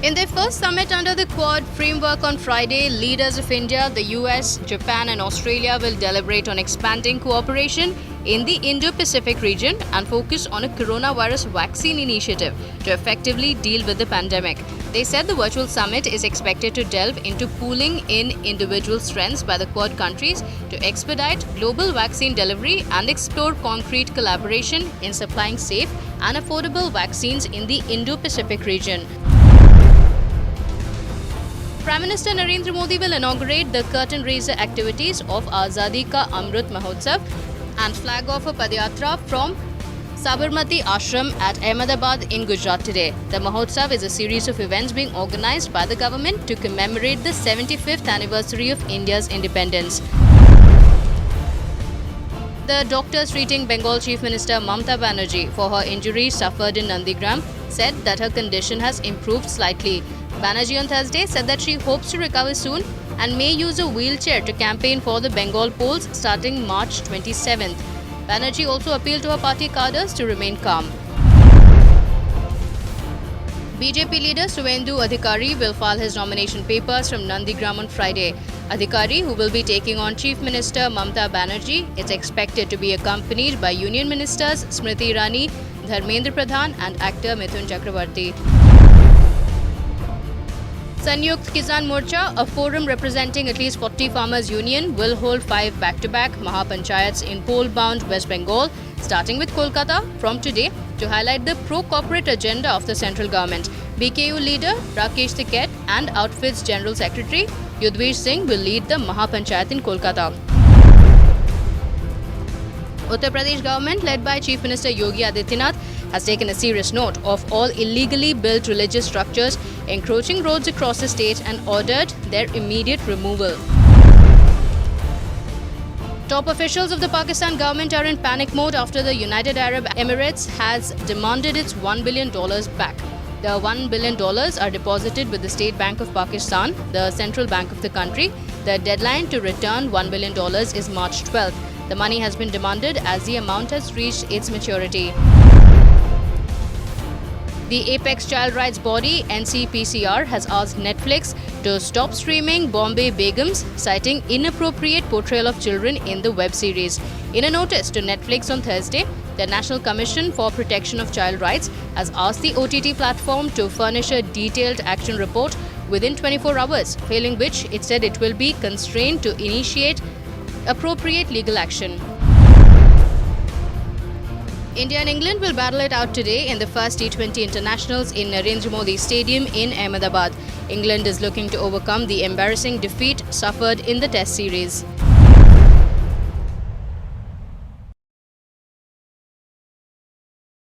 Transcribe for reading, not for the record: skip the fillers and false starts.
In their first summit under the Quad framework on Friday, leaders of India, the US, Japan and Australia will deliberate on expanding cooperation in the Indo-Pacific region and focus on a coronavirus vaccine initiative to effectively deal with the pandemic. They said the virtual summit is expected to delve into pooling in individual strengths by the Quad countries to expedite global vaccine delivery and explore concrete collaboration in supplying safe and affordable vaccines in the Indo-Pacific region. Prime Minister Narendra Modi will inaugurate the curtain raiser activities of Azadi Ka Amrit Mahotsav and flag off a Padyatra from Sabarmati Ashram at Ahmedabad in Gujarat today. The Mahotsav is a series of events being organized by the government to commemorate the 75th anniversary of India's independence. The doctors treating Bengal Chief Minister Mamata Banerjee for her injuries suffered in Nandigram said that her condition has improved slightly. Banerjee on Thursday said that she hopes to recover soon and may use a wheelchair to campaign for the Bengal polls starting March 27th. Banerjee also appealed to her party cadres to remain calm. BJP leader Suvendu Adhikari will file his nomination papers from Nandigram on Friday. Adhikari, who will be taking on Chief Minister Mamata Banerjee, is expected to be accompanied by Union Ministers Smriti Irani, Dharmendra Pradhan and actor Mithun Chakravarti. Sanyukt Kisan Morcha, a forum representing at least 40 farmers' union, will hold 5 back-to-back Mahapanchayats in poll-bound West Bengal, starting with Kolkata from today, to highlight the pro-corporate agenda of the central government. BKU leader Rakesh Tikait and Outfits General Secretary Yudhvir Singh will lead the Mahapanchayat in Kolkata. Uttar Pradesh government, led by Chief Minister Yogi Adityanath, has taken a serious note of all illegally built religious structures encroaching roads across the state and ordered their immediate removal. Top officials of the Pakistan government are in panic mode after the United Arab Emirates has demanded its $1 billion back. The $1 billion are deposited with the State Bank of Pakistan, the central bank of the country. The deadline to return $1 billion is March 12th. The money has been demanded as the amount has reached its maturity. The apex child rights body NCPCR has asked Netflix to stop streaming Bombay Begums, citing inappropriate portrayal of children in the web series. In a notice to Netflix on Thursday, the National Commission for Protection of Child Rights has asked the OTT platform to furnish a detailed action report within 24 hours, failing which it said it will be constrained to initiate appropriate legal action. India and England will battle it out today in the first T20 internationals in Narendra Modi Stadium in Ahmedabad. England is looking to overcome the embarrassing defeat suffered in the Test series.